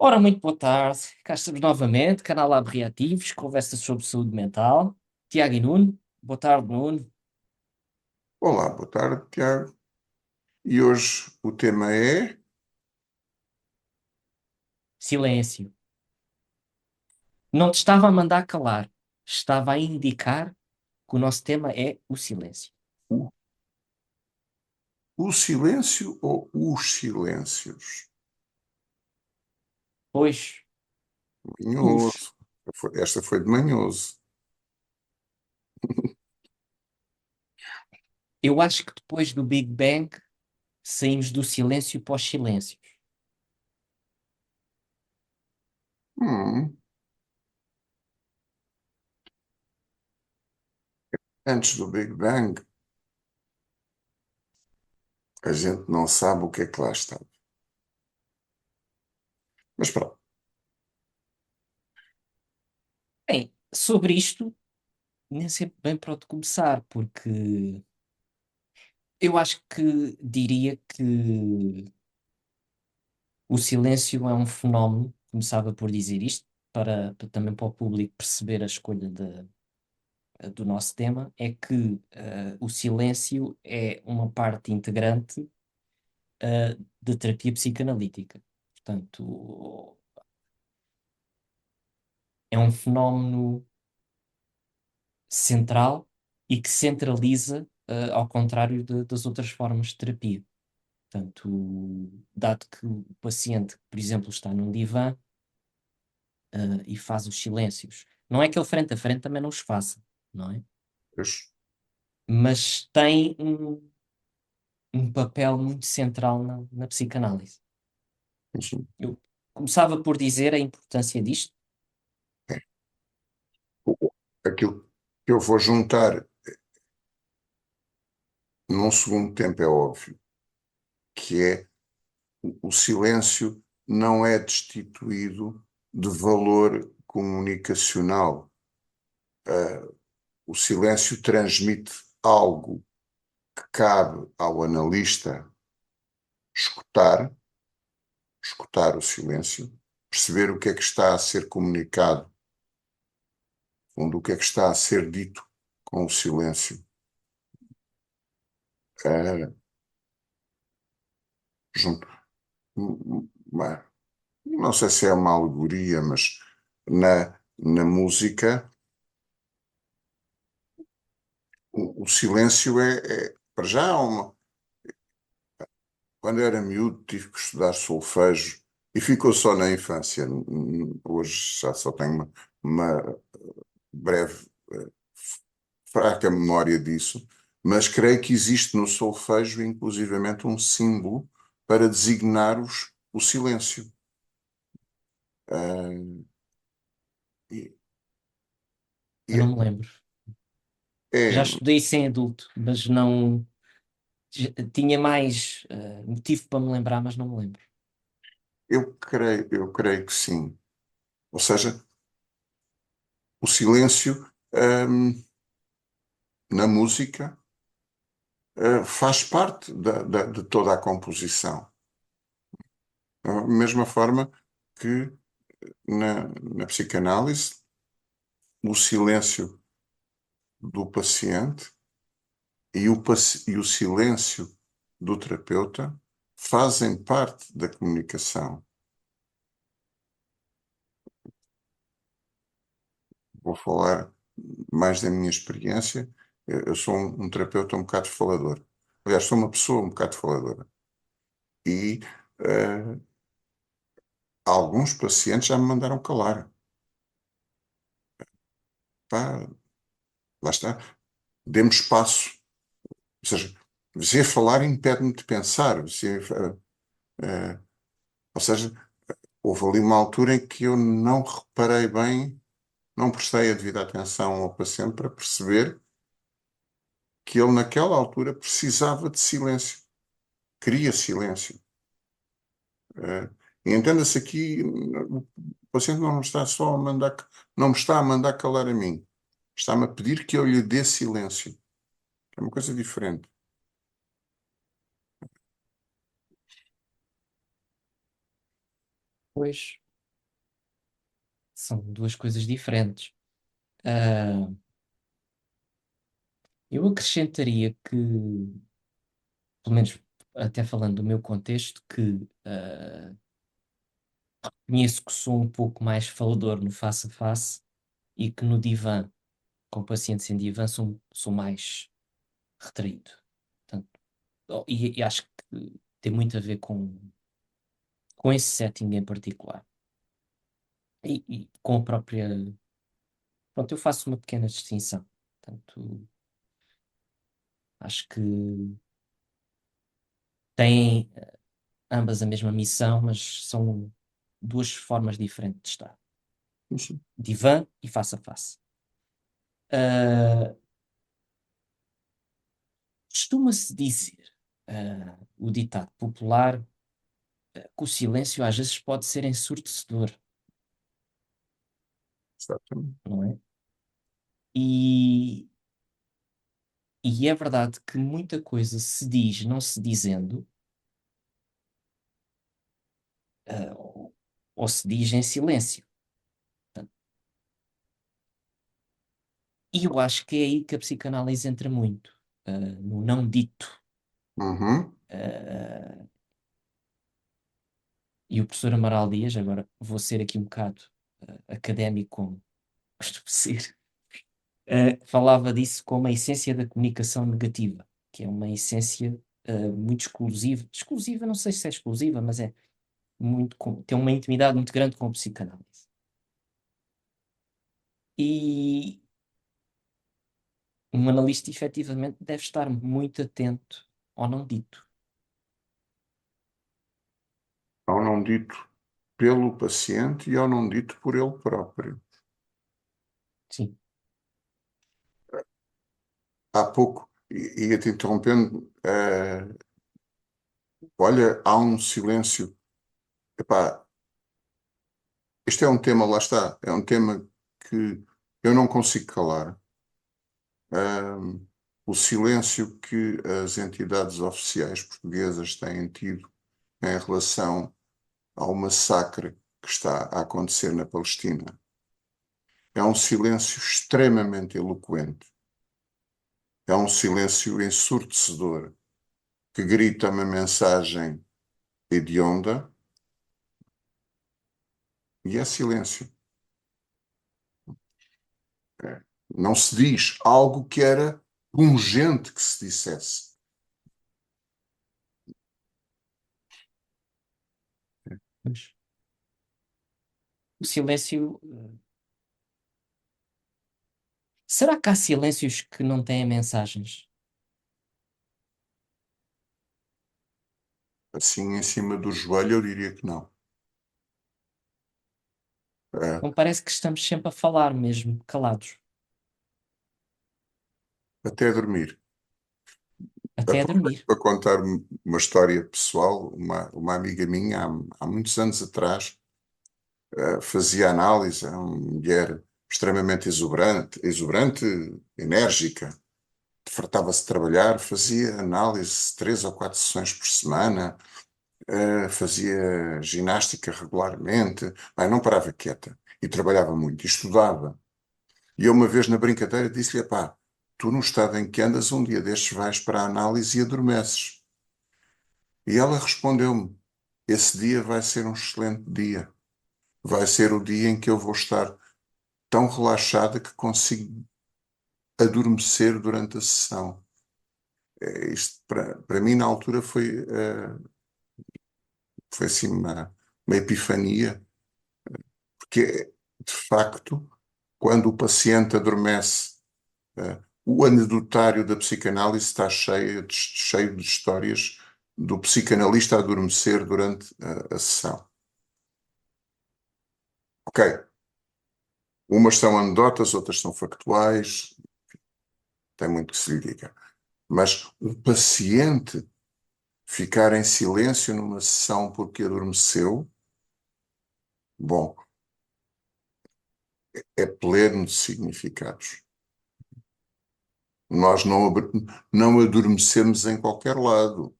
Ora, muito boa tarde. Cá estamos novamente, canal Lab Reativos, conversa sobre saúde mental. Tiago e Nuno. Boa tarde, Nuno. Olá, boa tarde, Tiago. E hoje o tema é Silêncio. Não te estava a mandar calar. Estava a indicar que o nosso tema é o silêncio. o, o silêncio ou os silêncios? Pois, os. Manhoso. Esta foi de manhoso. Eu acho que depois do Big Bang saímos do silêncio para os silêncios. Hum, Antes do Big Bang, a gente não sabe o que é que lá está. Mas pronto, Bem, sobre isto, nem sempre bem para onde começar, porque eu acho que diria que o silêncio é um fenómeno, começava por dizer isto, também para o público perceber a escolha do nosso tema, é que o silêncio é uma parte integrante da terapia psicanalítica. Portanto, é um fenómeno central e que centraliza, ao contrário das outras formas de terapia. Portanto, dado que o paciente, por exemplo, está num divã, e faz os silêncios. Não é que ele frente a frente também não os faça, não é? pois, Mas tem um papel muito central na psicanálise. enfim, Eu começava por dizer a importância disto. é. Aquilo que eu vou juntar num segundo tempo é óbvio, que é o silêncio não é destituído de valor comunicacional. O silêncio transmite algo que cabe ao analista escutar, escutar o silêncio, perceber o que é que está a ser comunicado, onde o que é que está a ser dito com o silêncio. Ah, junto, não sei se é uma alegoria, mas na música o silêncio para já uma. Quando eu era miúdo tive que estudar solfejo e ficou só na infância. Hoje já só tenho uma breve, fraca memória disso, mas creio que existe no solfejo, inclusivamente, um símbolo para designar o silêncio. Ah, e, Eu não e me lembro. Já é, estudei isso em adulto, mas não. Tinha mais motivo para me lembrar, mas não me lembro. eu creio que sim. Ou seja, o silêncio, na música, faz parte de toda a composição. Da mesma forma que na psicanálise, o silêncio do paciente e o silêncio do terapeuta fazem parte da comunicação. Vou falar mais da minha experiência. Eu sou um terapeuta um bocado falador. Aliás, sou uma pessoa um bocado faladora. E eh, alguns pacientes já me mandaram calar. Pá, lá está. Dê-me espaço. Ou seja, você falar impede-me de pensar. Eh, ou seja, houve ali uma altura em que eu não reparei bem, não prestei a devida atenção ao paciente para perceber que ele, naquela altura, precisava de silêncio, queria silêncio. Eh, e entenda-se aqui, o paciente não me está só a mandar, não me está a mandar calar a mim, está-me a pedir que eu lhe dê silêncio, que é uma coisa diferente. Pois. são duas coisas diferentes. Ah, eu acrescentaria que, pelo menos até falando do meu contexto, que conheço que sou um pouco mais falador no face a face e que no divã, com pacientes em divã, sou mais retraído. Portanto, e acho que tem muito a ver com esse setting em particular. E com a própria. Pronto, eu faço uma pequena distinção. Portanto, acho que têm ambas a mesma missão, mas são duas formas diferentes de estar. Isso. Divã e face a face. Ah, costuma-se dizer, o ditado popular, que o silêncio às vezes pode ser ensurdecedor, Exatamente. não é? E, e é verdade que muita coisa se diz não se dizendo, ou se diz em silêncio. E eu acho que é aí que a psicanálise entra muito, no não dito. Uhum. Ah, e o professor Amaral Dias, agora vou ser aqui um bocado académico, como costumo ser, falava disso como a essência da comunicação negativa, que é uma essência muito exclusiva. Exclusiva, não sei se é exclusiva, mas é muito tem uma intimidade muito grande com a psicanálise. E um analista efetivamente deve estar muito atento ao não dito. Ao não dito pelo paciente e ao não dito por ele próprio. Sim. Há pouco, ia-te interrompendo, olha, há um silêncio. Epá, este é um tema, lá está, é um tema que eu não consigo calar. Ahm, o silêncio que as entidades oficiais portuguesas têm tido em relação ao massacre que está a acontecer na Palestina é um silêncio extremamente eloquente. É um silêncio ensurdecedor que grita uma mensagem hedionda e é silêncio. É. Não se diz algo que era pungente que se dissesse. Mas o silêncio. Será que há silêncios que não têm mensagens? Assim, em cima do joelho, eu diria que não. É, Não parece que estamos sempre a falar mesmo, calados, até dormir. até a Aproveito dormir. para contar uma história pessoal. Uma amiga minha, há muitos anos atrás, fazia análise, é uma mulher extremamente exuberante, enérgica, fartava-se de trabalhar, fazia análise 3 ou 4 sessões por semana, fazia ginástica regularmente, bem, não parava quieta e trabalhava muito, e estudava. E eu uma vez na brincadeira disse-lhe, pá, tu no estado em que andas, um dia destes vais para a análise e adormeces. E ela respondeu-me, esse dia vai ser um excelente dia. Vai ser o dia em que eu vou estar tão relaxada que consigo adormecer durante a sessão. Isto para mim na altura foi assim uma epifania, porque de facto, quando o paciente adormece, o anedotário da psicanálise está cheio de histórias do psicanalista a adormecer durante a sessão. Ok, umas são anedotas, outras são factuais, tem muito que se lhe diga. Mas o paciente ficar em silêncio numa sessão porque adormeceu, bom, é pleno de significados. Nós não adormecemos em qualquer lado.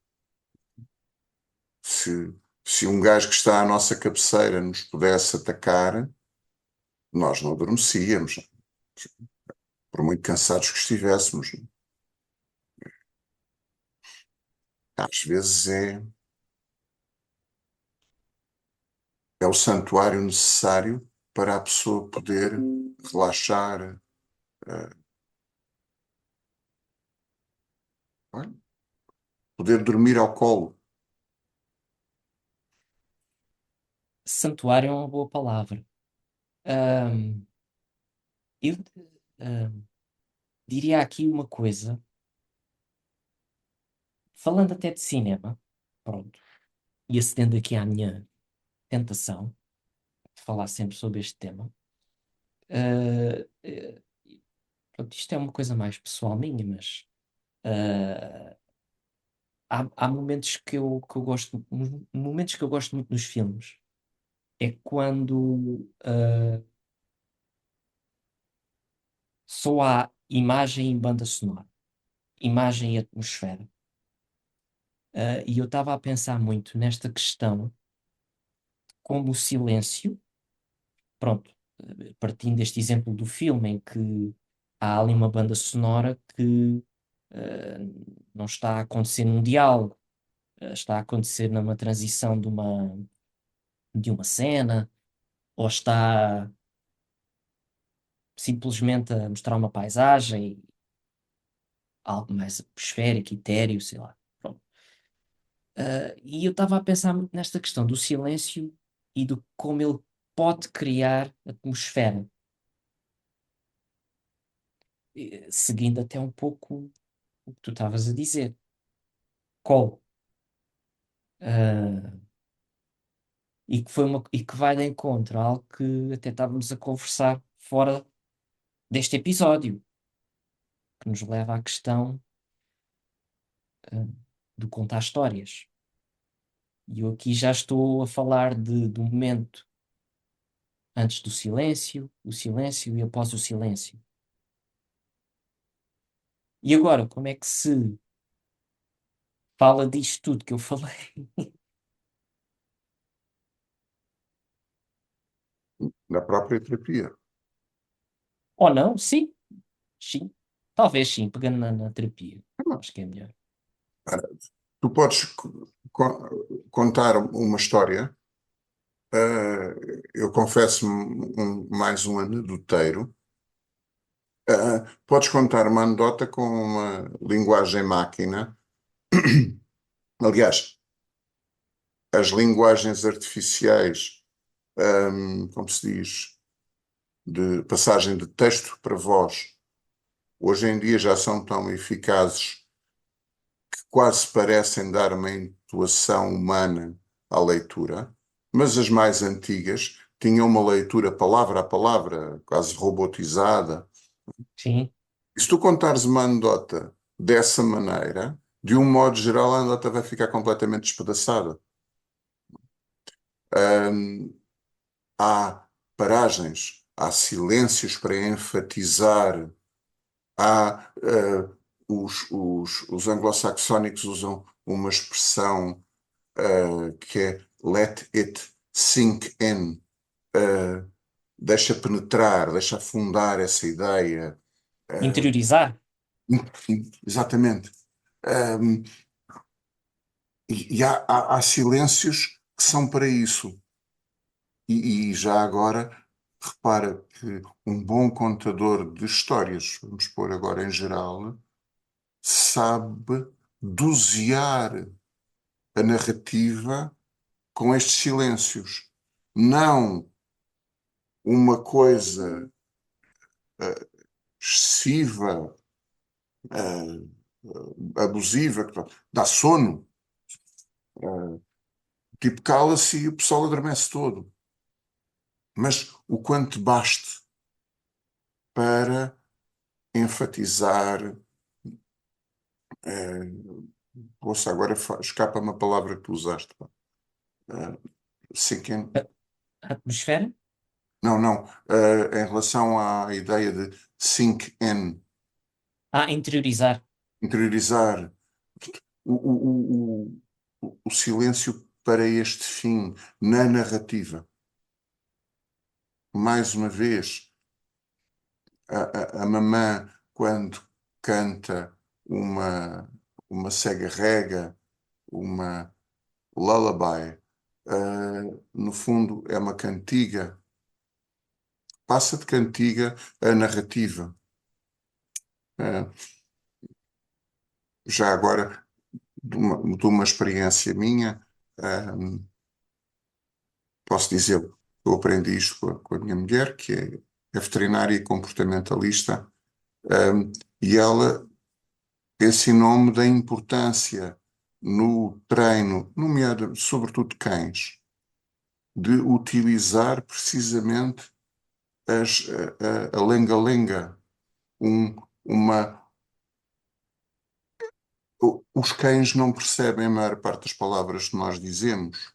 Se, se um gajo que está à nossa cabeceira nos pudesse atacar, nós não adormecíamos, por muito cansados que estivéssemos. Às vezes é o santuário necessário para a pessoa poder relaxar, eh, poder dormir ao colo. Santuário é uma boa palavra. Ahm, eu ahm, diria aqui uma coisa, falando até de cinema, pronto, e acedendo aqui à minha tentação de falar sempre sobre este tema. ah, eh, Pronto, isto é uma coisa mais pessoal minha, mas ah, há momentos que eu gosto, momentos que eu gosto muito nos filmes, é quando só há imagem e banda sonora, imagem e atmosfera. E eu estava a pensar muito nesta questão, como o silêncio, pronto, partindo deste exemplo do filme em que há ali uma banda sonora que eh, não está a acontecer num diálogo, está a acontecer numa transição de uma cena, ou está simplesmente a mostrar uma paisagem, algo mais atmosférico, etéreo, sei lá. Pronto. E eu estava a pensar muito nesta questão do silêncio e do como ele pode criar atmosfera, seguindo até um pouco o que tu estavas a dizer. Cole. Ah, e que vai de encontro a algo que até estávamos a conversar fora deste episódio, que nos leva à questão, ah, do contar histórias. E eu aqui já estou a falar do momento antes do silêncio, o silêncio e após o silêncio. E agora, como é que se fala disto tudo que eu falei? Na própria terapia. Ou não? Sim, sim. Talvez sim, pegando na terapia. Acho que é melhor. Tu podes contar uma história. Eu confesso-me mais um anedoteiro. Podes contar uma anedota com uma linguagem máquina. Aliás, as linguagens artificiais, como se diz, de passagem de texto para voz, hoje em dia já são tão eficazes que quase parecem dar uma intuação humana à leitura, mas as mais antigas tinham uma leitura palavra a palavra, quase robotizada. Sim, E se tu contares uma anedota dessa maneira, de um modo geral, a anedota vai ficar completamente despedaçada. Hum, Há paragens, há silêncios para enfatizar, há, os anglo-saxónicos usam uma expressão, que é let it sink in, uh, deixa penetrar, deixa afundar essa ideia. interiorizar. Exatamente. Um, e há silêncios que são para isso. E já agora, repara que um bom contador de histórias, vamos pôr agora em geral, sabe dosear a narrativa com estes silêncios. Não uma coisa excessiva, uh, abusiva, que dá sono. Tipo, cala-se e o pessoal adormece todo. Mas o quanto baste para enfatizar. Ouça, agora escapa-me a palavra que tu usaste. Pá. Uh, sink in. A, a atmosfera? Não, não. Em relação à ideia de sink in, Interiorizar. interiorizar o silêncio para este fim na narrativa. mais uma vez, a mamã, quando canta uma, uma cega-rega, uma lullaby, no fundo é uma cantiga, passa de cantiga a narrativa. Uh, Já agora, de uma experiência minha, uh, posso dizer, eu aprendi isto com a minha mulher, que é veterinária e comportamentalista, um, e ela ensinou-me da importância no treino, nomeado, sobretudo de cães, de utilizar precisamente a lenga-lenga, um, uma. Os cães não percebem a maior parte das palavras que nós dizemos,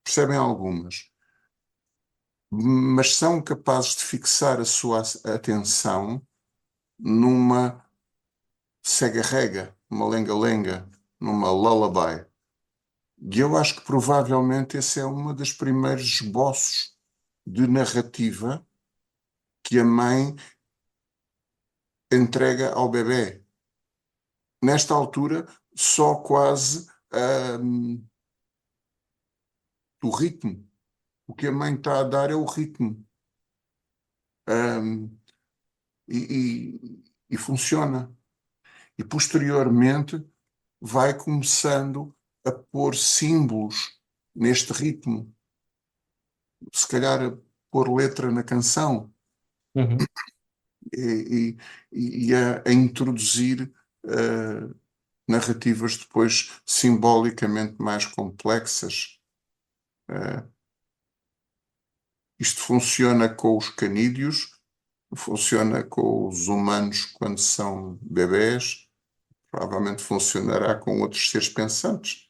percebem algumas, mas são capazes de fixar a sua atenção numa cega-rega, numa lenga-lenga, numa lullaby. E eu acho que provavelmente esse é um dos primeiros esboços de narrativa que a mãe entrega ao bebê. Nesta altura, só quase o ritmo. O que a mãe está a dar é o ritmo. Hum, e funciona. E posteriormente vai começando a pôr símbolos neste ritmo. Se calhar a pôr letra na canção Uhum. e, e a introduzir narrativas depois simbolicamente mais complexas. Uh, Isto funciona com os canídeos, funciona com os humanos quando são bebés, provavelmente funcionará com outros seres pensantes.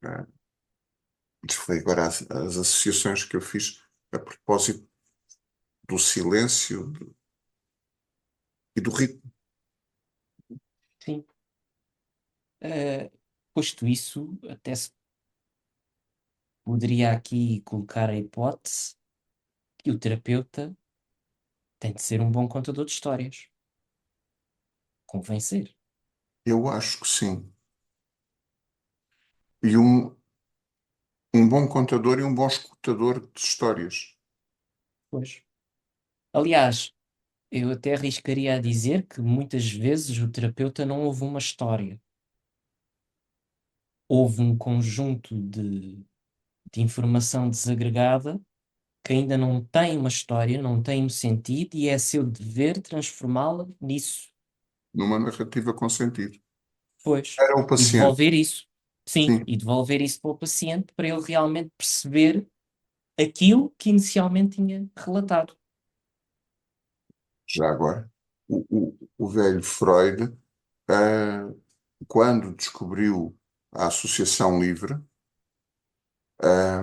Uh, Isto foi agora as associações que eu fiz a propósito do silêncio e do ritmo. Sim. Eh, Posto isso, até se poderia aqui colocar a hipótese que o terapeuta tem de ser um bom contador de histórias. Convém ser. Eu acho que sim. E um bom contador e um bom escutador de histórias. Pois. Aliás, eu até arriscaria a dizer que muitas vezes o terapeuta não ouve uma história. Houve um conjunto de informação desagregada que ainda não tem uma história, não tem um sentido e é seu dever transformá-la nisso. Numa narrativa com sentido. Pois. Era o E paciente, devolver isso. Sim, sim. e devolver isso para o paciente para ele realmente perceber aquilo que inicialmente tinha relatado. Já agora, o velho Freud, ah, quando descobriu a associação livre, ah,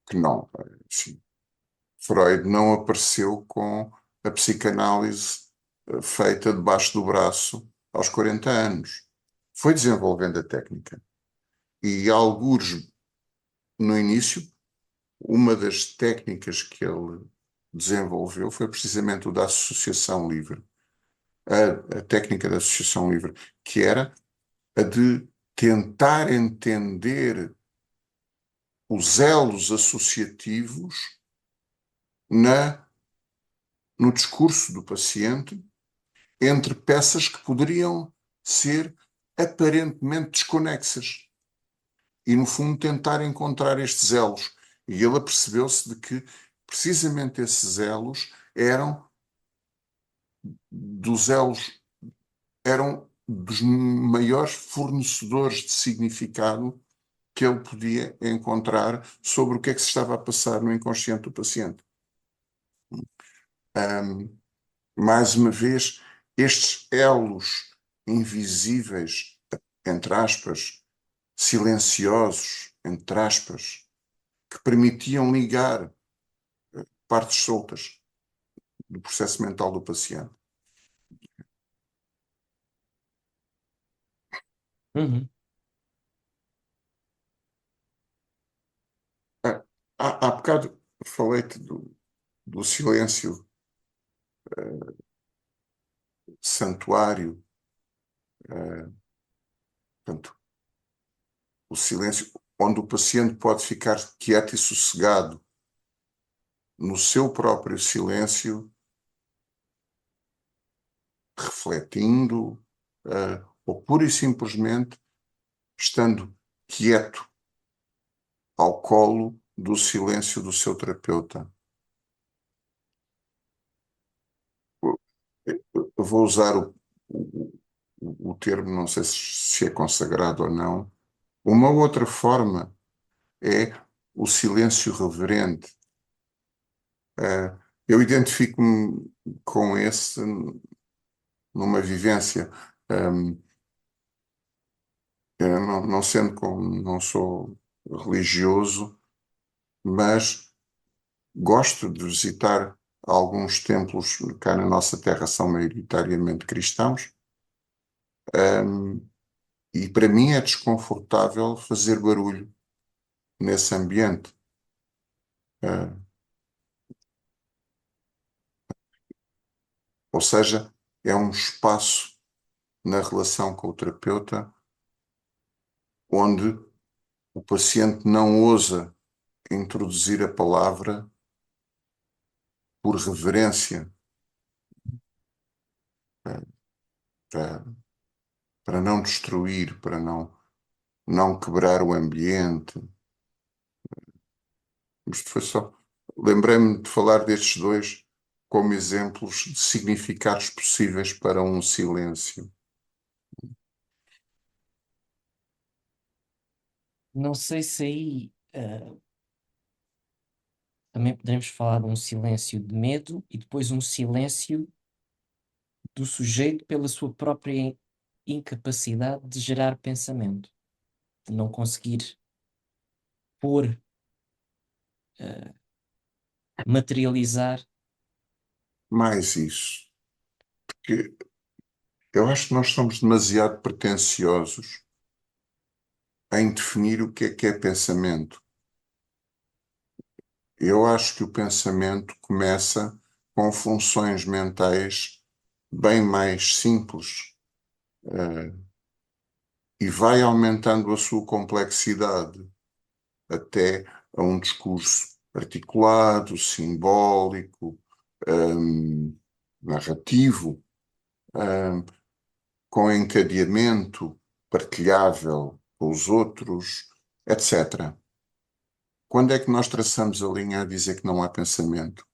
que não, enfim, Freud não apareceu com a psicanálise feita debaixo do braço aos 40 anos. Foi desenvolvendo a técnica. E algures no início, uma das técnicas que ele desenvolveu foi precisamente o da associação livre, a técnica da associação livre, que era a de tentar entender os elos associativos na, no discurso do paciente entre peças que poderiam ser aparentemente desconexas e, no fundo, tentar encontrar estes elos. E ele apercebeu-se de que precisamente esses elos dos elos eram dos maiores fornecedores de significado que ele podia encontrar sobre o que é que se estava a passar no inconsciente do paciente. Um, Mais uma vez, estes elos invisíveis, entre aspas, silenciosos, entre aspas, que permitiam ligar partes soltas do processo mental do paciente. Uhum. Ah, há bocado falei-te do silêncio santuário, eh, portanto, o silêncio onde o paciente pode ficar quieto e sossegado no seu próprio silêncio, refletindo, ou pura e simplesmente estando quieto ao colo do silêncio do seu terapeuta. Eu vou usar o, o termo, não sei se é consagrado ou não. Uma outra forma é o silêncio reverente. Eu identifico-me com esse numa vivência. Um, eu não sendo como não sou religioso, mas gosto de visitar alguns templos cá na nossa terra, são maioritariamente cristãos, e para mim é desconfortável fazer barulho nesse ambiente. Uh, ou seja, é um espaço na relação com o terapeuta onde o paciente não ousa introduzir a palavra por reverência, uh, para, para não destruir, para não quebrar o ambiente. Isto foi só. Lembrei-me de falar destes dois como exemplos de significados possíveis para um silêncio. Não sei se aí também poderemos falar de um silêncio de medo e depois um silêncio do sujeito pela sua própria incapacidade de gerar pensamento, de não conseguir pôr, materializar. Mais isso, que eu acho que nós somos demasiado pretensiosos em definir o que é pensamento. Eu acho que o pensamento começa com funções mentais bem mais simples, e vai aumentando a sua complexidade até a um discurso articulado, simbólico, hum, narrativo, hum, com encadeamento partilhável com os outros, etc. Quando é que nós traçamos a linha a dizer que não há pensamento?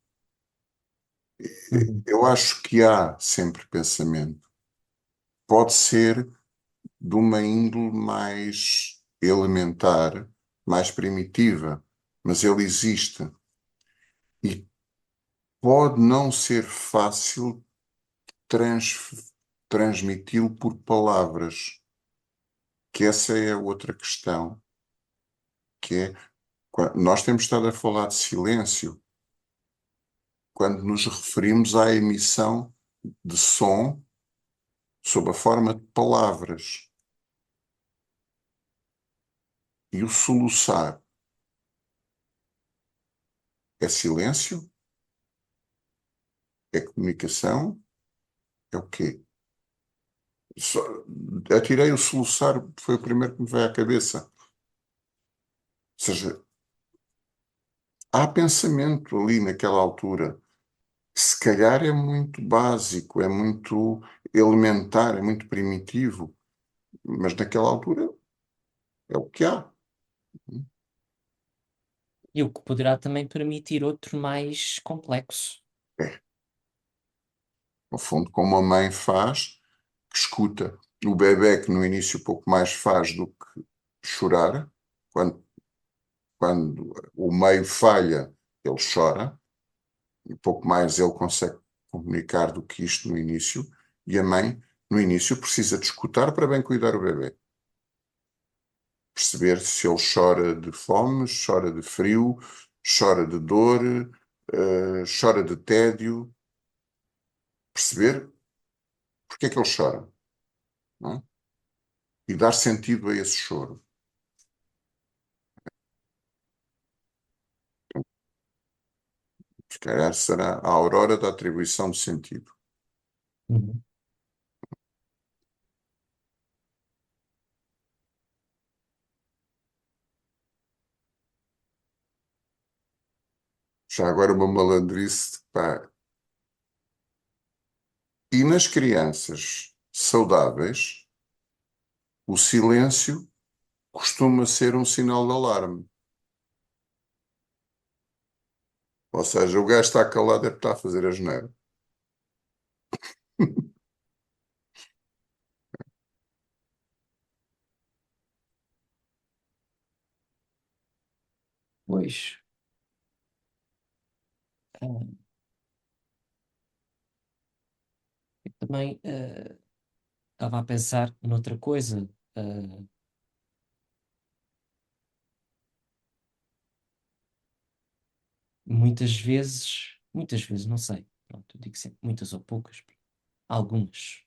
Uhum. Eu acho que há sempre pensamento. Pode ser de uma índole mais elementar, mais primitiva, mas ele existe. E pode não ser fácil transmiti-lo por palavras, que essa é outra questão, que é, nós temos estado a falar de silêncio quando nos referimos à emissão de som sob a forma de palavras. E o soluçar é silêncio? É comunicação? É o quê? Só, atirei o soluçar, foi o primeiro que me veio à cabeça. Ou seja, há pensamento ali naquela altura. Se calhar é muito básico, é muito elementar, é muito primitivo, mas naquela altura é o que há. E o que poderá também permitir outro mais complexo. É, no fundo, como a mãe faz, que escuta o bebé que no início pouco mais faz do que chorar, quando, quando o meio falha, ele chora, e pouco mais ele consegue comunicar do que isto no início, e a mãe, no início, precisa de escutar para bem cuidar o bebé. Perceber se ele chora de fome, chora de frio, chora de dor, chora de tédio, perceber porque é que ele chora, não é? E dar sentido a esse choro. Se calhar será a aurora da atribuição de sentido. Uhum. Já agora uma malandrice, pá. E nas crianças saudáveis, o silêncio costuma ser um sinal de alarme. Ou seja, o gajo está calado é porque está a fazer a asneira. Pois, ah, eu também estava a pensar noutra coisa. ah, muitas vezes, não sei, pronto, eu digo sempre muitas ou poucas, algumas.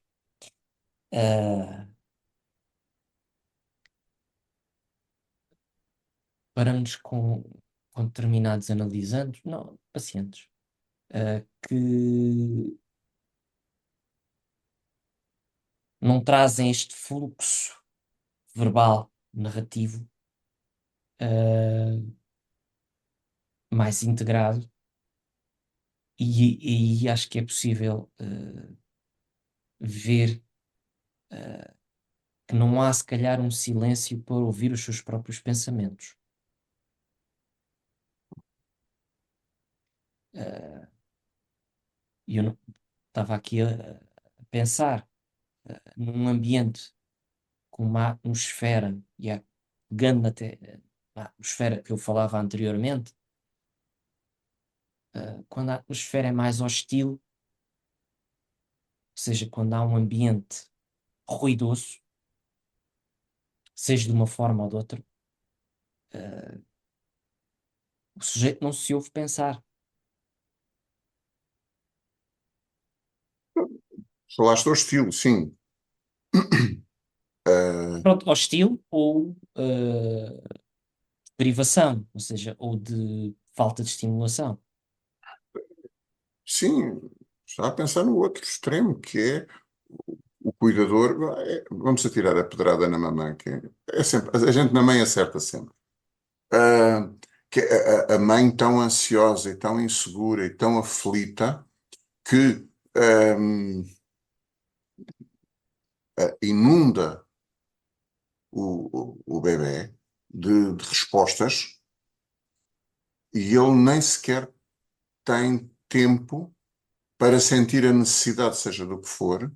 ah, Paramos com determinados analisandos, não, pacientes, que não trazem este fluxo verbal, narrativo, ah, mais integrado, e acho que é possível ver que não há, se calhar, um silêncio para ouvir os seus próprios pensamentos. Ah, E eu estava aqui a pensar num ambiente com uma atmosfera, pegando até na atmosfera que eu falava anteriormente, quando a atmosfera é mais hostil, ou seja, quando há um ambiente ruidoso, seja de uma forma ou de outra, o sujeito não se ouve pensar. Falaste do estilo, sim. Ah, Pronto, hostil ou privação, ou seja, ou de falta de estimulação. sim, está a pensar no outro extremo, que é o cuidador. Vamos atirar a pedrada na mamãe, que é sempre, a gente na mãe acerta sempre. Ah, que é a mãe tão ansiosa e tão insegura e tão aflita que inunda o bebé de respostas e ele nem sequer tem tempo para sentir a necessidade, seja do que for,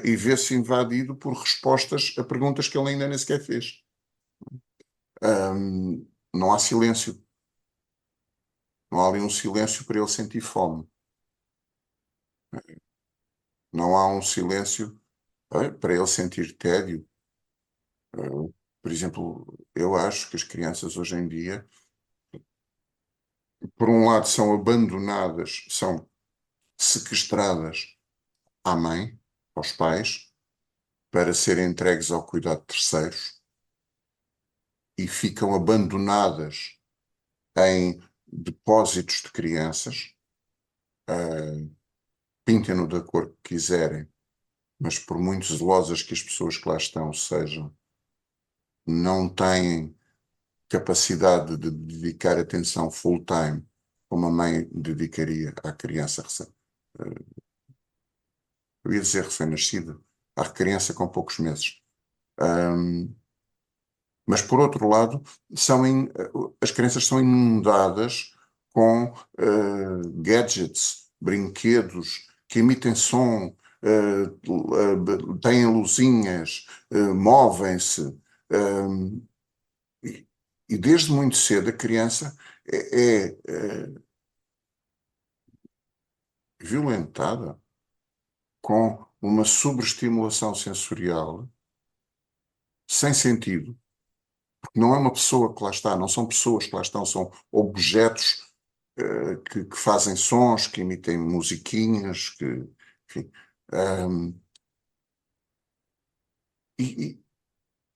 e vê-se invadido por respostas a perguntas que ele ainda nem sequer fez. Não há silêncio. Não há ali um silêncio para ele sentir fome. Não há um silêncio para ele sentir tédio. Por exemplo, eu acho que as crianças hoje em dia, por um lado, são abandonadas, são sequestradas à mãe, aos pais, para serem entregues ao cuidado de terceiros e ficam abandonadas em depósitos de crianças, pintem-no da cor que quiserem, mas por muito zelosas que as pessoas que lá estão sejam, não têm capacidade de dedicar atenção full-time como a mãe dedicaria à criança eu ia dizer recém-nascida, à criança com poucos meses. Um, mas, por outro lado, as crianças são inundadas com gadgets, brinquedos que emitem som, têm luzinhas, movem-se. um, e, e desde muito cedo a criança é violentada com uma sobreestimulação sensorial sem sentido. Não é uma pessoa que lá está, não são pessoas que lá estão, são objetos que fazem sons, que emitem musiquinhas, enfim. Um, e,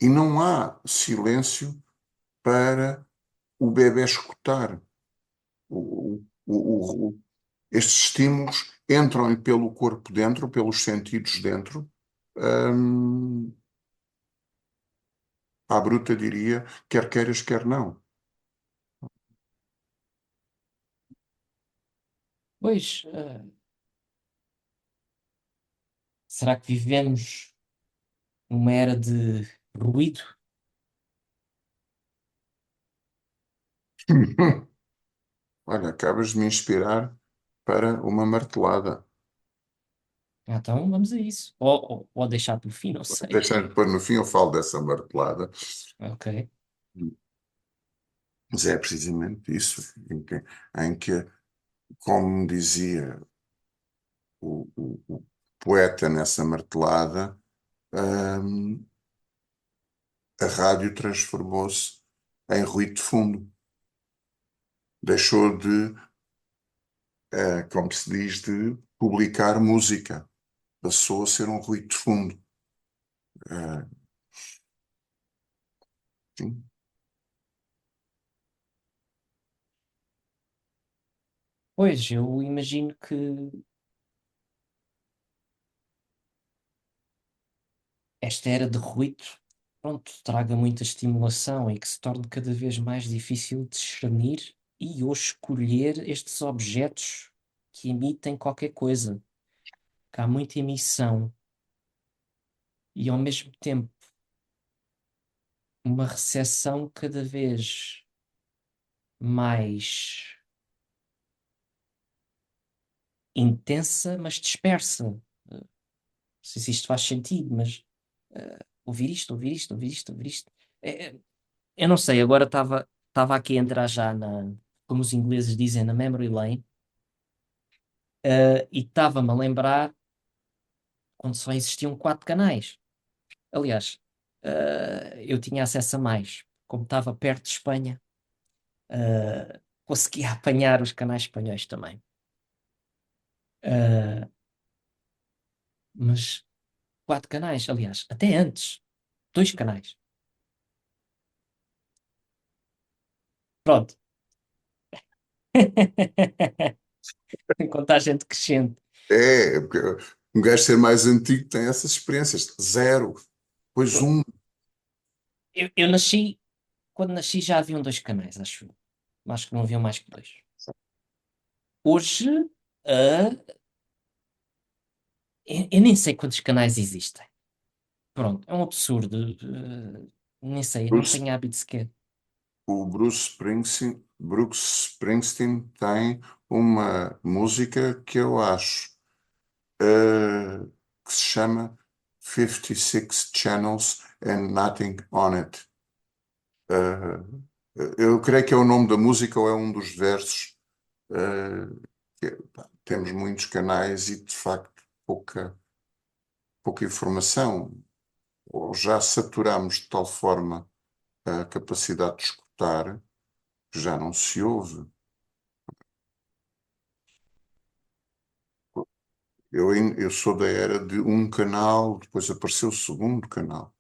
e não há silêncio para o bebê escutar. estes estímulos entram pelo corpo dentro, pelos sentidos dentro. hum, À bruta diria, quer queiras, quer não. Pois, será que vivemos numa era de ruído? Olha, acabas de me inspirar para uma martelada. Então vamos a isso. Ou deixar para o fim, não sei. Deixando depois no fim eu falo dessa martelada. Ok. Mas é precisamente isso, em que, como dizia o poeta nessa martelada, hum, a rádio transformou-se em ruído de fundo. Deixou de, como se diz, de publicar música. Passou a ser um ruído de fundo. Ah, sim. Pois, eu imagino que esta era de ruído, pronto, traga muita estimulação e que se torne cada vez mais difícil discernir e ou escolher estes objetos que emitem qualquer coisa. Que há muita emissão e ao mesmo tempo uma recepção cada vez mais intensa, mas dispersa. Não sei se isto faz sentido, mas ouvir isto, ouvir isto, ouvir isto, ouvir isto. Eu não sei, agora estava aqui a entrar já como os ingleses dizem, na memory lane, e estava-me a lembrar quando só existiam 4 canais. Aliás, eu tinha acesso a mais. Como estava perto de Espanha, conseguia apanhar os canais espanhóis também. Uh, mas 4 canais, aliás, até antes, 2 canais. Pronto. Em contagem decrescente. Porque um gajo ser mais antigo tem essas experiências. Zero. Pois Pronto. um. Eu nasci, quando nasci já haviam 2 canais, acho eu. Acho que não haviam mais que dois. Hoje, uh, eu nem sei quantos canais existem. Pronto, é um absurdo. Nem sei, não Bruce, tenho hábito sequer. o Bruce Springsteen tem uma música que eu acho eh, que se chama 56 Channels and Nothing on It. Eh, eu creio que é o nome da música ou é um dos versos. Pá, temos muitos canais e, de facto, pouca informação. Ou já saturamos de tal forma a capacidade de escutar que já não se ouve. Eu sou da era de um canal, depois apareceu o segundo canal.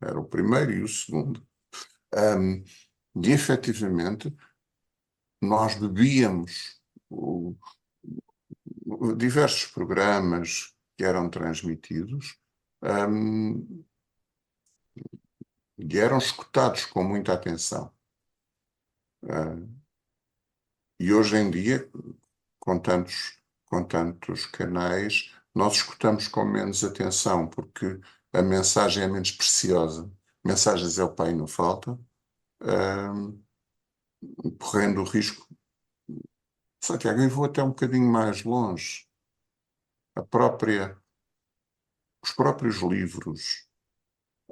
Era o primeiro e o segundo. Ahm, e efetivamente nós bebíamos o- diversos programas que eram transmitidos, ahm, e eram escutados com muita atenção. Ah, e hoje em dia, com tantos canais, nós escutamos com menos atenção, porque a mensagem é menos preciosa. Mensagens é o pai não falta, ahm, correndo o risco. Santiago, eu vou até um bocadinho mais longe. A própria, os próprios livros,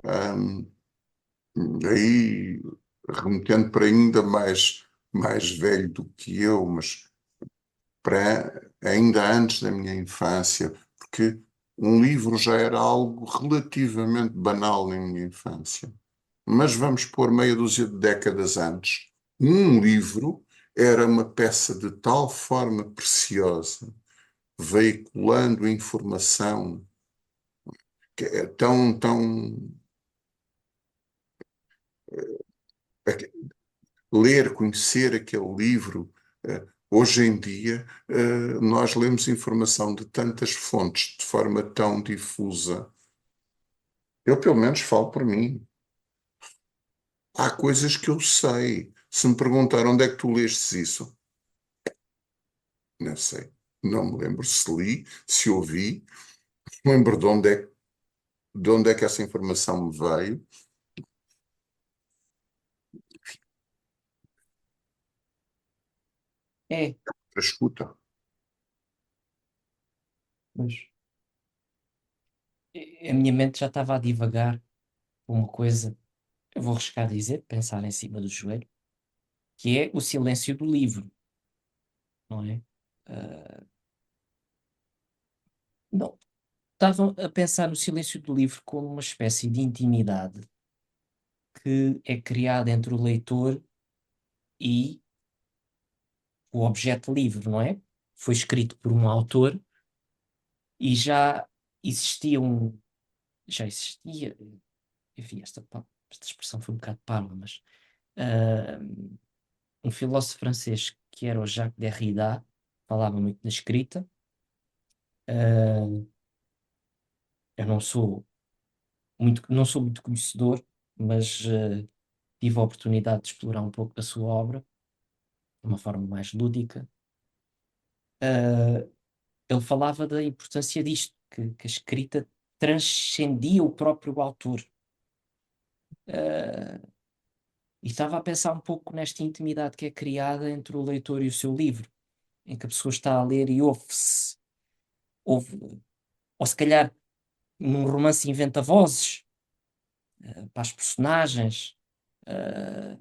ahm, aí remetendo para ainda mais velho do que eu, mas para ainda antes da minha infância, porque um livro já era algo relativamente banal na minha infância. Mas vamos pôr meia dúzia de décadas antes. Um livro era uma peça de tal forma preciosa, veiculando informação que é tão ler, conhecer aquele livro, hoje em dia, nós lemos informação de tantas fontes de forma tão difusa. Eu, pelo menos, falo por mim. Há coisas que eu sei. Se me perguntar onde é que tu lestes isso, não sei. Não me lembro se li, se ouvi, não lembro de onde é que essa informação me veio. É, Para escuta. mas a minha mente já estava a divagar por uma coisa, eu vou arriscar dizer, pensar em cima do joelho, que é o silêncio do livro, não é? Ah, não, estava a pensar no silêncio do livro como uma espécie de intimidade que é criada entre o leitor e o objeto livre, não é? Foi escrito por um autor e existia um. Já existia, enfim, esta expressão foi um bocado parva, mas ah, um filósofo francês que era o Jacques Derrida falava muito na escrita. Ah, eu não sou muito conhecedor, mas tive a oportunidade de explorar um pouco da sua obra de uma forma mais lúdica. Ah, ele falava da importância disto, que a escrita transcendia o próprio autor. Ah, e estava a pensar um pouco nesta intimidade que é criada entre o leitor e o seu livro, em que a pessoa está a ler e ouve, ou se calhar num romance inventa vozes para as personagens. ah,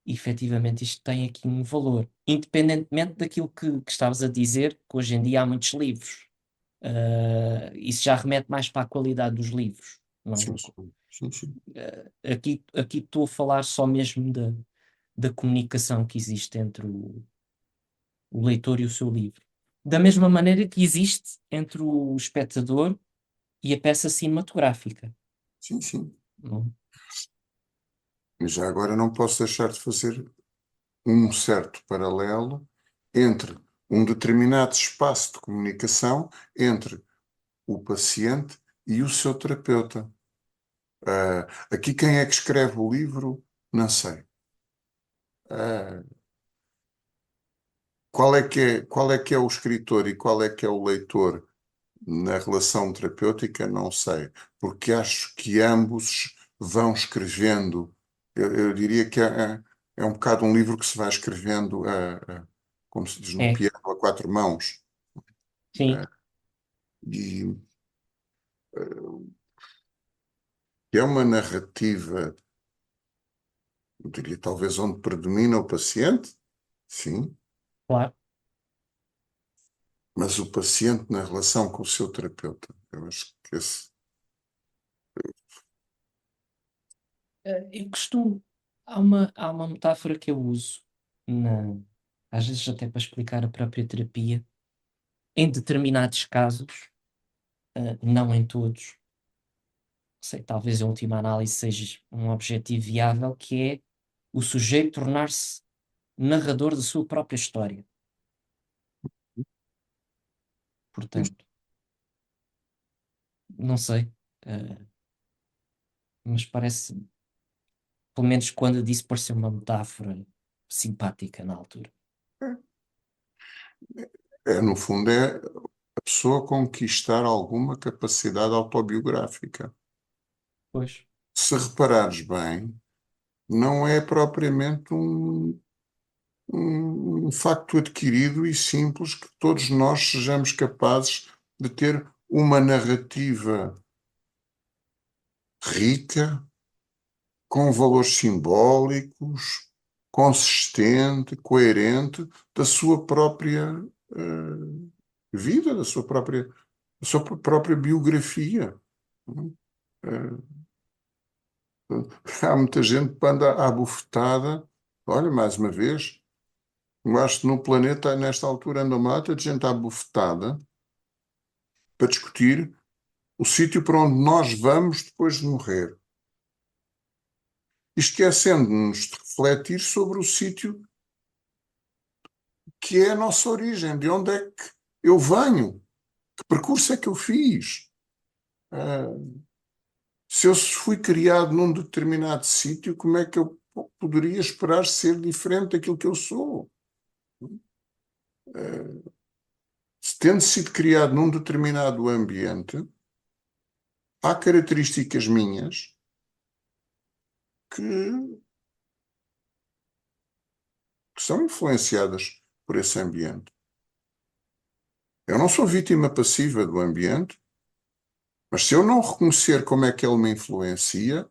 e efetivamente isto tem aqui um valor, independentemente daquilo que estavas a dizer, que hoje em dia há muitos livros. Isso já remete mais para a qualidade dos livros. Sim, Não, sim, sim, sim. aqui estou a falar só mesmo da comunicação que existe entre o leitor e o seu livro. Da mesma maneira que existe entre o espectador e a peça cinematográfica. Sim, sim. Não? Mas já agora não posso deixar de fazer um certo paralelo entre um determinado espaço de comunicação entre o paciente e o seu terapeuta. Aqui quem é que escreve o livro? Não sei. Ah, qual é que é o escritor e qual é que é o leitor na relação terapêutica? Não sei, porque acho que ambos vão escrevendo. Eu diria que é um bocado um livro que se vai escrevendo, como se diz no É, piano, a quatro mãos. sim, Ah, e é uma narrativa, eu diria, talvez onde predomina o paciente, sim, claro. mas o paciente na relação com o seu terapeuta. Eu acho que esse. Eu costumo. Há uma metáfora que eu uso, na, às vezes até para explicar a própria terapia, em determinados casos, não em todos. Sei, talvez a última análise seja um objetivo viável, que é o sujeito tornar-se narrador da sua própria história. Portanto, não sei, eh, mas parece, pelo menos quando eu disse, pareceu uma metáfora simpática na altura. No fundo, é a pessoa conquistar alguma capacidade autobiográfica. Pois, Se reparares bem, não é propriamente um facto adquirido e simples que todos nós sejamos capazes de ter uma narrativa rica, com valores simbólicos, consistente, coerente da sua própria vida, da sua própria biografia. Há muita gente que anda à bufetada. Olha, mais uma vez, eu acho que no planeta, nesta altura, anda uma lata de gente à bufetada para discutir o sítio para onde nós vamos depois de morrer. E esquecendo-nos de refletir sobre o sítio que é a nossa origem, de onde é que eu venho, que percurso é que eu fiz. Ah, se eu fui criado num determinado sítio, como é que eu poderia esperar ser diferente daquilo que eu sou? Ah, tendo sido criado num determinado ambiente, há características minhas que, que são influenciadas por esse ambiente. Eu não sou vítima passiva do ambiente, mas se eu não reconhecer como é que ele me influencia,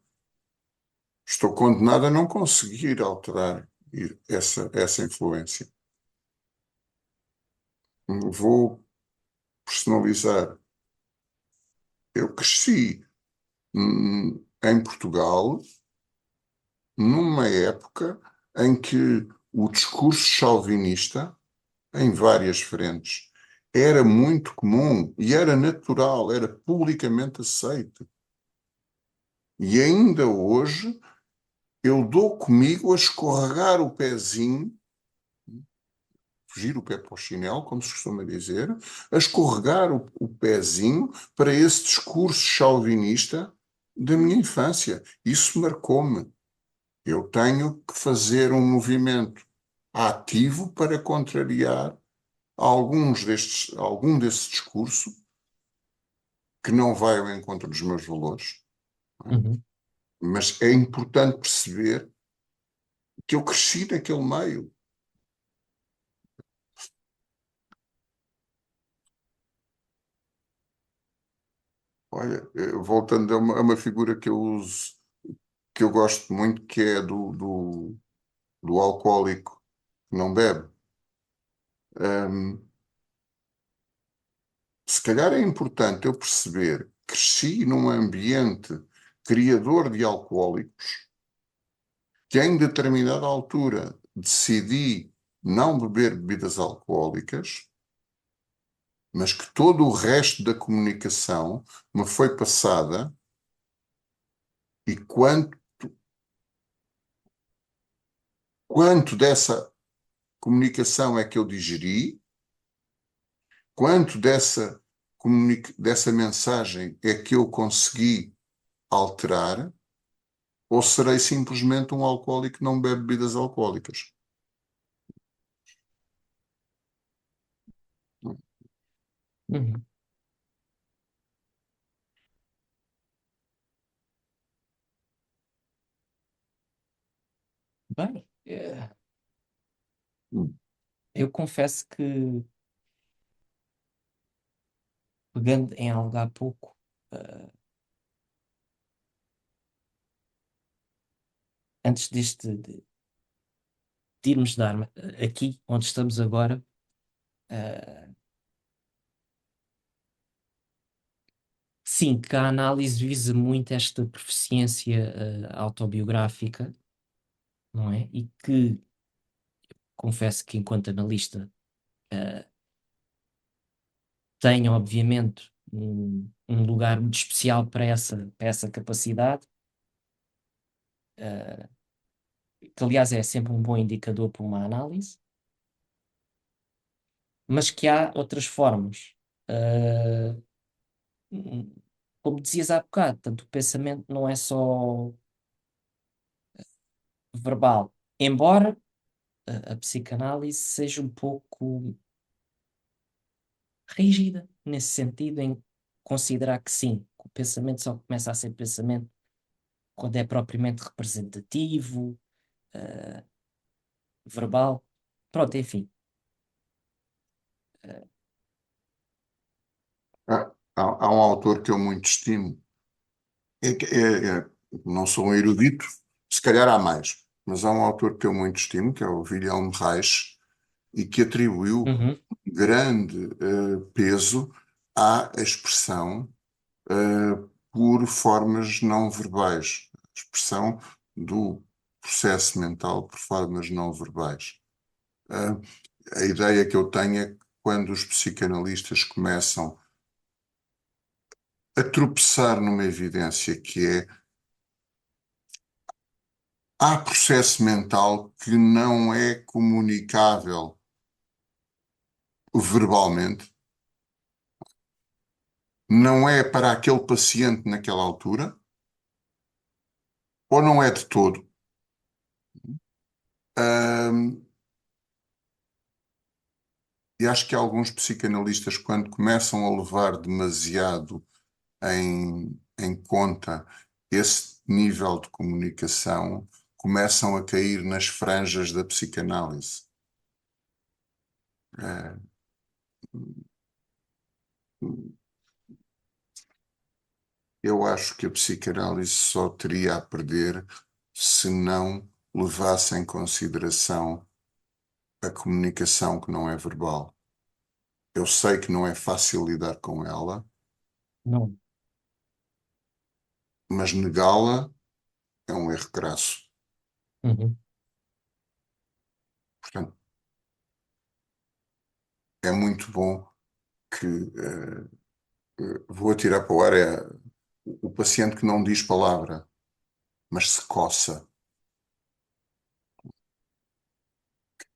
estou condenado a não conseguir alterar essa influência. Vou personalizar. Eu cresci em Portugal numa época em que o discurso chauvinista, em várias frentes, era muito comum e era natural, era publicamente aceito. E ainda hoje eu dou comigo a escorregar o pezinho, fugir o pé para o chinelo, como se costuma dizer, a escorregar o pezinho para esse discurso chauvinista da minha infância. Isso marcou-me. Eu tenho que fazer um movimento ativo para contrariar algum desse discurso que não vai ao encontro dos meus valores. Não é? Uhum. Mas é importante perceber que eu cresci naquele meio. Olha, voltando a uma figura que eu uso, que eu gosto muito, que é do alcoólico que não bebe. Hum, Se calhar é importante eu perceber que cresci num ambiente criador de alcoólicos, que em determinada altura decidi não beber bebidas alcoólicas, mas que todo o resto da comunicação me foi passada e quanto dessa comunicação é que eu digeri, quanto dessa mensagem é que eu consegui alterar, ou serei simplesmente um alcoólico que não bebe bebidas alcoólicas. Uhum. Bem, eu confesso que, pegando em algo há pouco, antes de irmos dar aqui onde estamos agora, eh, sim, que a análise visa muito esta proficiência autobiográfica, não é? E que confesso que, enquanto analista, eh, tenho, obviamente, um lugar muito especial para essa capacidade, eh, que, aliás, é sempre um bom indicador para uma análise, mas que há outras formas. eh, Como dizias há bocado, tanto o pensamento não é só verbal, embora a psicanálise seja um pouco rígida nesse sentido, em considerar que sim, que o pensamento só começa a ser pensamento quando é propriamente representativo, eh, verbal. Pronto, enfim. Há um autor que eu muito estimo. Não sou um erudito, se calhar há mais, mas há um autor que eu muito estimo, que é o Wilhelm Reich, e que atribuiu Uhum, grande peso à expressão por formas não verbais, a expressão do processo mental por formas não verbais. Uh, a ideia que eu tenho é que quando os psicanalistas começam a tropeçar numa evidência que é há processo mental que não é comunicável verbalmente, não é para aquele paciente naquela altura, ou não é de todo. Ahm, e acho que alguns psicanalistas, quando começam a levar demasiado em conta esse nível de comunicação, começam a cair nas franjas da psicanálise. Ah, eu acho que a psicanálise só teria a perder se não levasse em consideração a comunicação que não é verbal. Eu sei que não é fácil lidar com ela, Não. mas negá-la é um erro crasso. Uhum. Portanto, é muito bom que vou atirar para o ar o paciente que não diz palavra, mas se coça.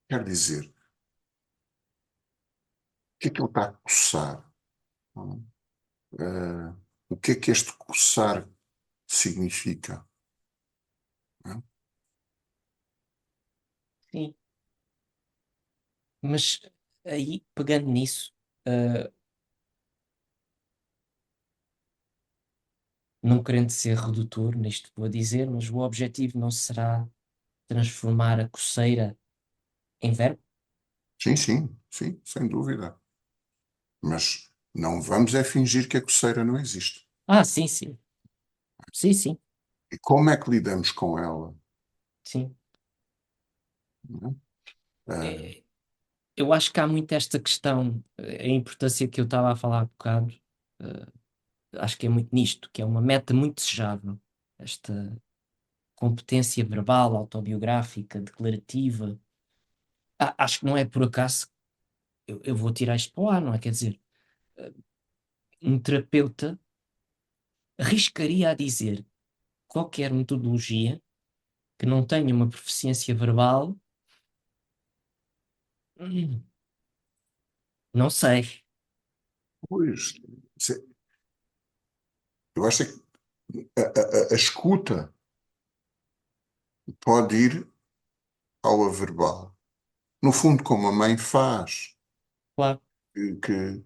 Quer dizer, o que é que ele está a coçar? Eh, o que é que este coçar significa? Não é? Sim. Mas aí, pegando nisso, ah, não querendo ser redutor nisto que vou dizer, mas o objetivo não será transformar a coceira em verbo? Sim, sim, sim, sem dúvida. Mas não vamos é fingir que a coceira não existe. Ah, sim, sim. Sim, sim. E como é que lidamos com ela? Sim. Não é? É, eu acho que há muito esta questão, a importância que eu estava a falar há bocado, eh, acho que é muito nisto, que é uma meta muito desejável. Esta competência verbal, autobiográfica, declarativa. Acho que não é por acaso, eu vou tirar isto para o ar, não é? Quer dizer, um terapeuta arriscaria a dizer qualquer metodologia que não tenha uma proficiência verbal, hum, não sei. Pois, eu acho que a escuta pode ir ao averbal. No fundo, como a mãe faz, Claro. que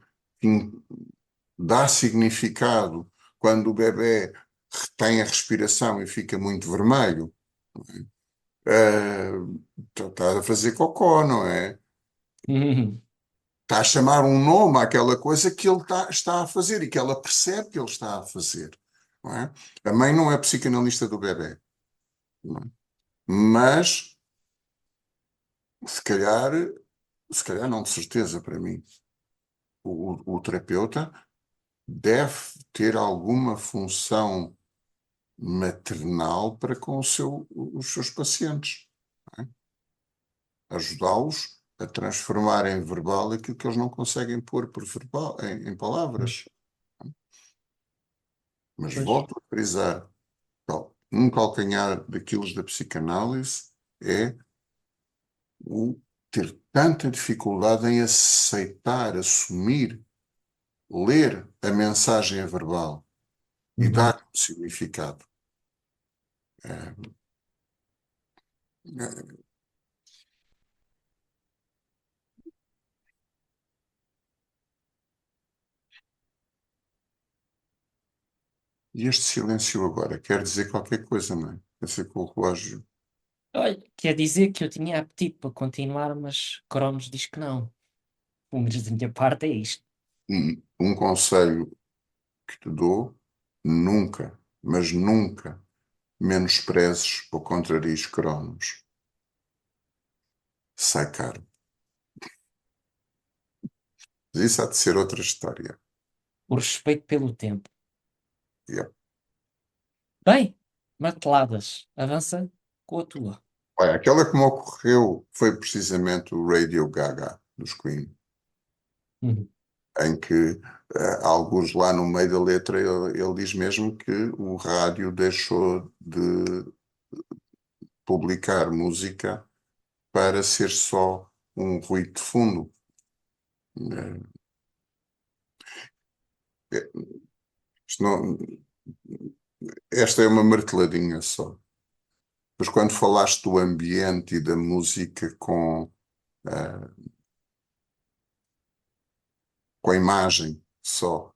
dá significado quando o bebê retém a respiração e fica muito vermelho. Está a fazer cocó, não é? Está a chamar um nome àquela coisa que ele está a fazer e que ela percebe que ele está a fazer. Não é? A mãe não é psicanalista do bebê, não é? Mas se calhar, se calhar não de certeza para mim, o terapeuta deve ter alguma função maternal para com os seus pacientes, não é? Ajudá-los a transformar em verbal aquilo que eles não conseguem pôr por verbal, em palavras. Mas Pois. volto a frisar, um calcanhar daqueles da psicanálise é o ter tanta dificuldade em aceitar, assumir, ler a mensagem verbal e Uhum. dar um significado. É, é, e este silêncio agora quer dizer qualquer coisa, não é? Quer dizer que o relógio. Olha, quer dizer que eu tinha apetite para continuar, mas Cronos diz que não. Pelo menos da minha parte é isto. E um conselho que te dou, nunca, mas nunca menosprezes ou contraries Cronos. Sai caro. Mas isso há de ser outra história. O respeito pelo tempo. Yeah. Bem, marteladas. Avança com a tua. Olha, aquela que me ocorreu foi precisamente o Radio Gaga dos Queen, Uhum. em que, alguns lá no meio da letra, ele diz mesmo que o rádio deixou de publicar música para ser só um ruído de fundo. Eh, eh, isto não- esta é uma marteladinha só. Mas quando falaste do ambiente e da música com a imagem só,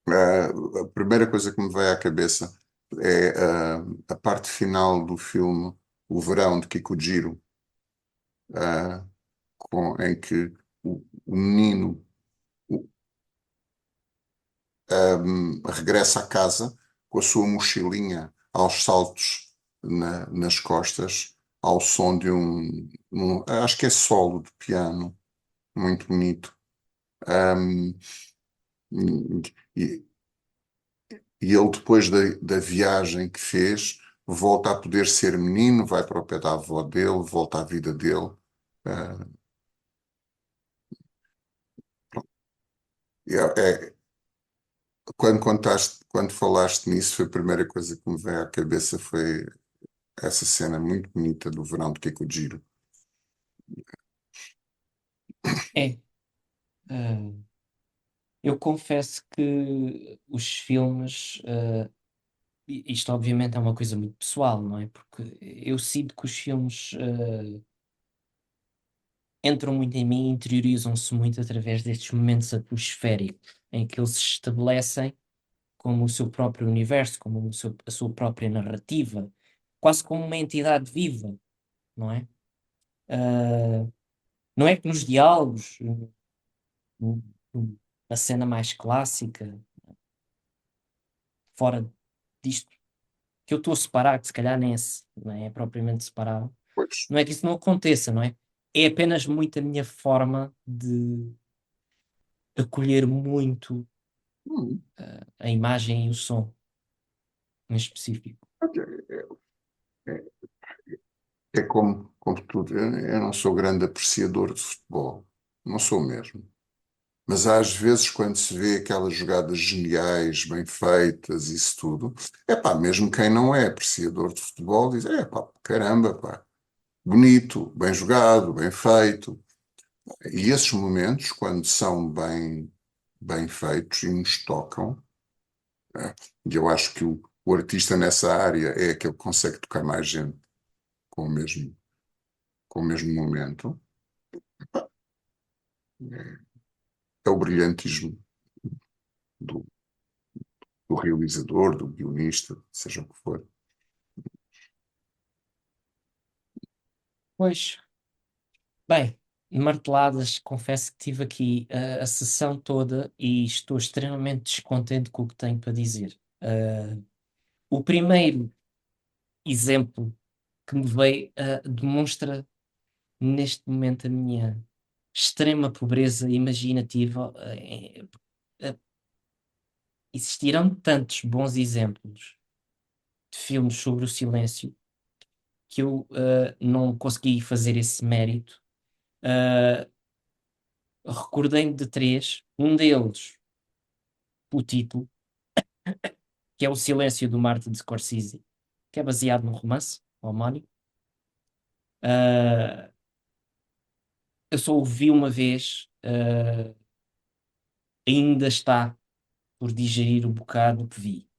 a primeira coisa que me veio à cabeça é a parte final do filme O Verão de Kikujiro, ah, em que o menino regressa à casa com a sua mochilinha aos saltos nas costas, ao som de acho que é solo de piano, muito bonito. Um, e, e ele, depois da viagem que fez, volta a poder ser menino, vai para o pé da avó dele, volta à vida dele. Uh, é, quando falaste nisso, foi a primeira coisa que me veio à cabeça foi essa cena muito bonita do verão de Kikujiro. É. Eu confesso que os filmes, isto obviamente é uma coisa muito pessoal, não é? Porque eu sinto que os filmes entram muito em mim e interiorizam-se muito através destes momentos atmosféricos, em que eles se estabelecem como o seu próprio universo, como a sua própria narrativa, quase como uma entidade viva, não é? Ah, não é que nos diálogos, no- na cena mais clássica, fora disto que eu estou a separar, que se calhar nem é, não é propriamente separável, Pois. não é que isso não aconteça, não é? É apenas muito a minha forma de acolher muito Hum, a imagem e o som em específico. ok. É como tudo. Eu não sou grande apreciador de futebol. Não sou mesmo. Mas às vezes, quando se vê aquelas jogadas geniais, bem feitas, isso tudo, é pá, mesmo quem não é apreciador de futebol diz: é pá, caramba, pá, bonito, bem jogado, bem feito. E esses momentos, quando são bem feitos e nos tocam, e eu acho que o artista nessa área é aquele que consegue tocar mais gente com com o mesmo momento, é o brilhantismo do, do realizador, do guionista, seja o que for. Pois, bem, marteladas, confesso que tive aqui a sessão toda e estou extremamente descontente com o que tenho para dizer. O primeiro exemplo que me veio demonstra neste momento a minha extrema pobreza imaginativa. Existirão tantos bons exemplos de filmes sobre o silêncio que eu não consegui fazer esse mérito. Uh, Recordei-me de três, um deles, o título, que é O Silêncio do Martin Scorsese, que é baseado num romance homónimo. Uh, eu só o vi uma vez, ainda está por digerir o bocado que vi.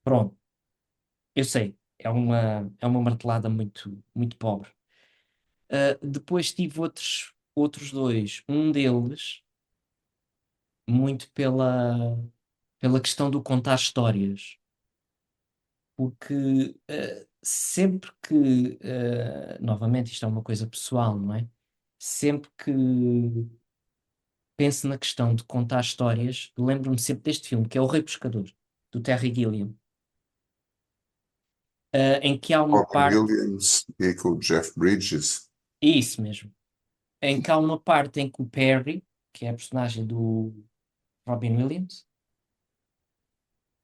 Pronto, eu sei, é uma martelada muito, muito pobre. Depois tive outros dois. Um deles, muito pela questão do contar histórias. Porque sempre que, novamente, isto é uma coisa pessoal, não é? Sempre que penso na questão de contar histórias, lembro-me sempre deste filme, que é O Rei Pescador, do Terry Gilliam, em que há uma Robin parte, Williams e com o Jeff Bridges. é isso mesmo, em que há uma parte em que o Perry, que é a personagem do Robin Williams,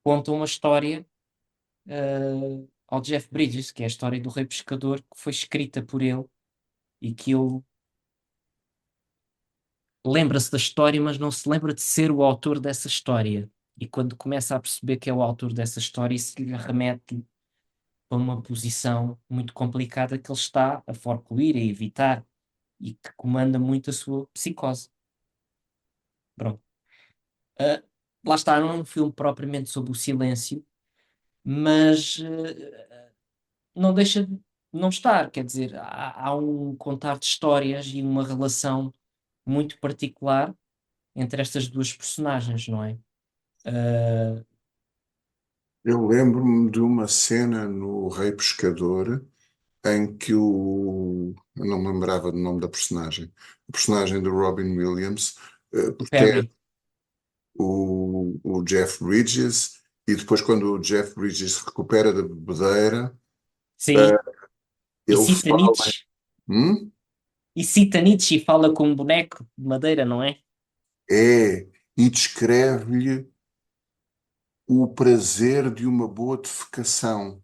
conta uma história ao Jeff Bridges, que é a história do Rei Pescador, que foi escrita por ele e que ele lembra-se da história, mas não se lembra de ser o autor dessa história. E quando começa a perceber que é o autor dessa história, isso lhe remete para uma posição muito complicada que ele está a forcluir, a evitar. e que comanda muito a sua psicose. Pronto. Ah, lá está, não é um filme propriamente sobre o silêncio, mas não deixa de não estar, quer dizer, há um contar de histórias e uma relação muito particular entre estas duas personagens, não é? Ah, Eu lembro-me de uma cena no Rei Pescador em que eu não me lembrava do nome da personagem. A personagem do Robin Williams o protege Perry, o Jeff Bridges e depois quando o Jeff Bridges se recupera da bebedeira, eh, sim, e ele cita fala, Nietzsche, hum? e cita Nietzsche e fala com um boneco de madeira, não é? É, e descreve-lhe o prazer de uma boa defecação.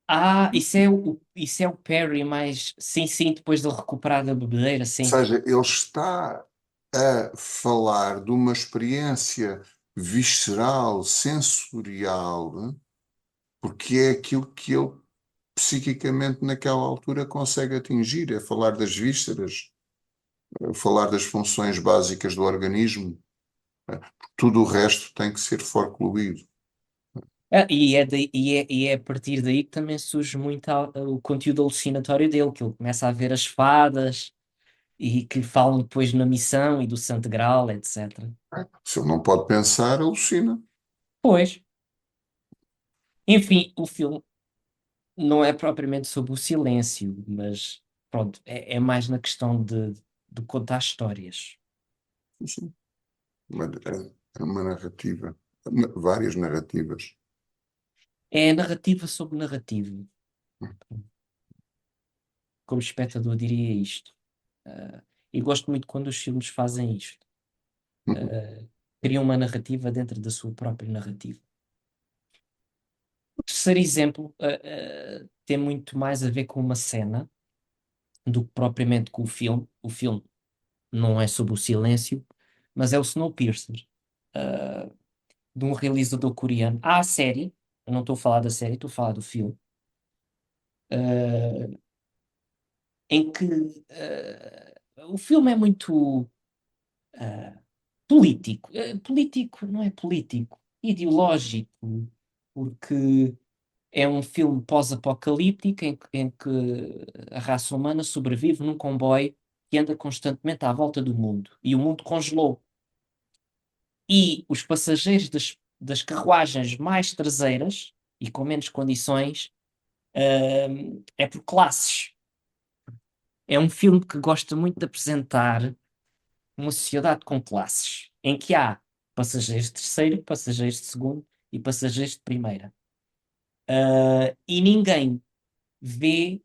Ah, isso é o Perry, mas sim, sim, depois de ele recuperar da bebedeira, Ou sim. seja, ele está a falar de uma experiência visceral, sensorial, porque é aquilo que ele psiquicamente naquela altura consegue atingir, é falar das vísceras, é falar das funções básicas do organismo. Tudo o resto tem que ser forcluído. E é a partir daí que também surge muito o conteúdo alucinatório dele, que ele começa a ver as fadas e que lhe falam depois na missão e do Santo Graal, etc. Se ele não pode pensar, alucina. Pois, enfim, o filme não é propriamente sobre o silêncio, mas pronto, é mais na questão de contar histórias. Sim, é uma narrativa, várias narrativas. É narrativa sobre narrativa. Como espectador diria isto. E gosto muito quando os filmes fazem isto. Criam uma narrativa dentro da sua própria narrativa. O terceiro exemplo tem muito mais a ver com uma cena do que propriamente com o filme. O filme não é sobre o silêncio, mas é o Snowpiercer, uh, de um realizador coreano. Há a série, eu não estou a falar da série, estou a falar do filme, uh, em que o filme é muito político. Político, não é político, ideológico, porque é um filme pós-apocalíptico em que a raça humana sobrevive num comboio que anda constantemente à volta do mundo e o mundo congelou. E os passageiros das carruagens mais traseiras e com menos condições, é por classes. É um filme que gosta muito de apresentar uma sociedade com classes, em que há passageiros de terceiro, passageiros de segundo e passageiros de primeira. E ninguém vê,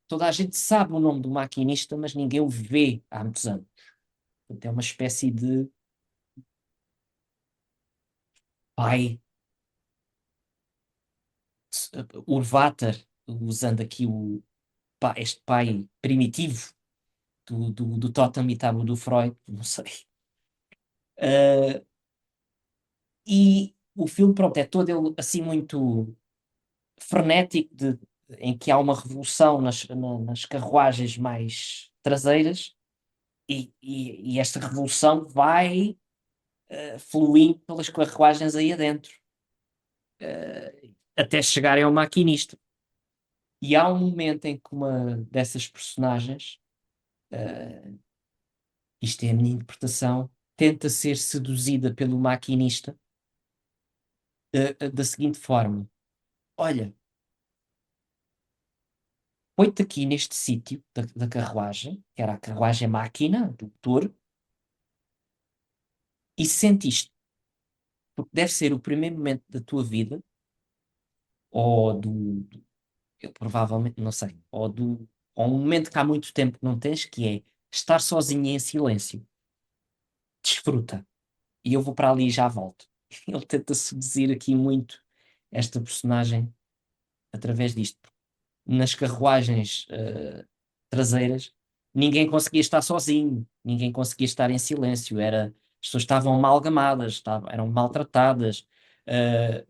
toda a gente sabe o nome do maquinista, mas ninguém o vê há muitos anos. Portanto, é uma espécie de pai, Urvater, usando aqui este pai primitivo do Totem e Tabu do Freud, não sei. Uh, e o filme, pronto, é todo ele assim muito frenético, em que há uma revolução nas carruagens mais traseiras, e esta revolução vai fluindo pelas carruagens aí adentro, até chegarem ao maquinista. E há um momento em que uma dessas personagens, isto é a minha interpretação, tenta ser seduzida pelo maquinista, da seguinte forma: Olha, põe-te aqui neste sítio da carruagem, que era a carruagem máquina do touro, e sente isto, porque deve ser o primeiro momento da tua vida, ou eu provavelmente, não sei, ou um momento que há muito tempo que não tens, que é estar sozinho em silêncio. Desfruta. E eu vou para ali e já volto. Ele tenta seduzir aqui muito esta personagem através disto. Nas carruagens traseiras, ninguém conseguia estar sozinho, ninguém conseguia estar em silêncio. As pessoas estavam amalgamadas, eram maltratadas,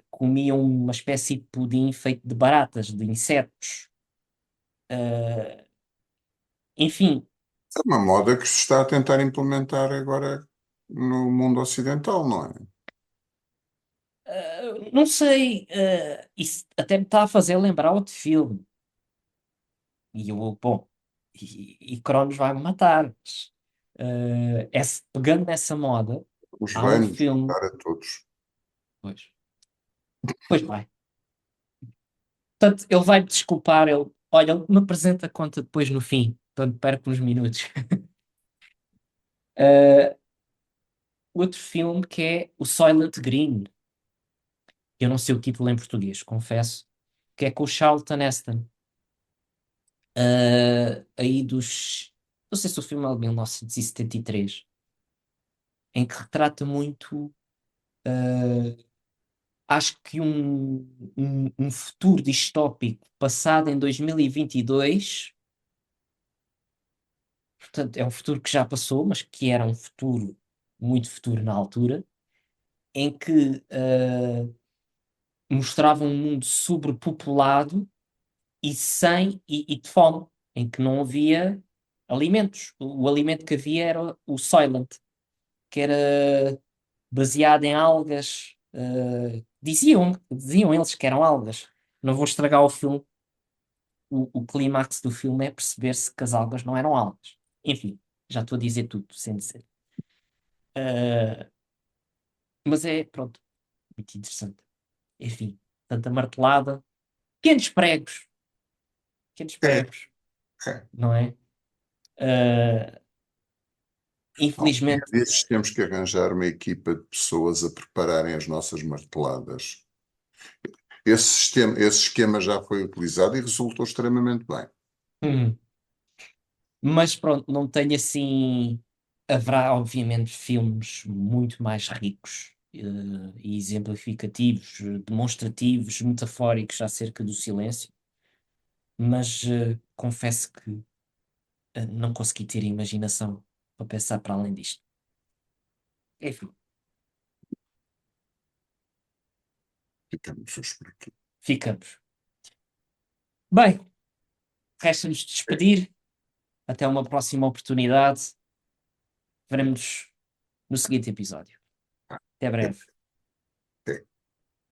comiam uma espécie de pudim feito de baratas, de insetos. Uh, enfim, É uma moda que se está a tentar implementar agora no mundo ocidental, não é? não sei, isso até me está a fazer lembrar outro filme. E eu, bom, e Cronos vai-me matar. Mas, pegando nessa moda, Os há um vai-nos filme. matar a todos. Pois, pois vai. Portanto, ele vai-me desculpar. Olha, ele me apresenta a conta depois no fim. Portanto, perco uns minutos. Uh, outro filme que é o Soylent Green. Eu não sei o título em português, confesso. Que é com o Charlton Heston. Aí dos. Não sei se o filme é de 1973. Em que retrata muito. Acho que um futuro distópico passado em 2022. Portanto, é um futuro que já passou, mas que era um futuro, muito futuro na altura, em que mostrava um mundo sobrepopulado e de fome, em que não havia alimentos. O alimento que havia era o Soylent, que era baseado em algas. Diziam eles que eram algas. Não vou estragar o filme. O clímax do filme é perceber-se que as algas não eram algas. Enfim, já estou a dizer tudo, sem dizer. Uh, mas é, pronto, muito interessante. Enfim, tanta martelada. Pequenos pregos. Pequenos É, pregos, é. não é? Uh, Bom, um dia infelizmente. desses temos que arranjar uma equipa de pessoas a prepararem as nossas marteladas. Esse esquema já foi utilizado e resultou extremamente bem. hum, mas pronto, não tenho assim. Haverá, obviamente, filmes muito mais ricos e exemplificativos, demonstrativos, metafóricos acerca do silêncio, mas confesso que não consegui ter imaginação para pensar para além disto. Enfim, Ficamos por aqui. ficamos. Bem, resta-nos despedir. Até uma próxima oportunidade. Veremos no seguinte episódio. Até breve.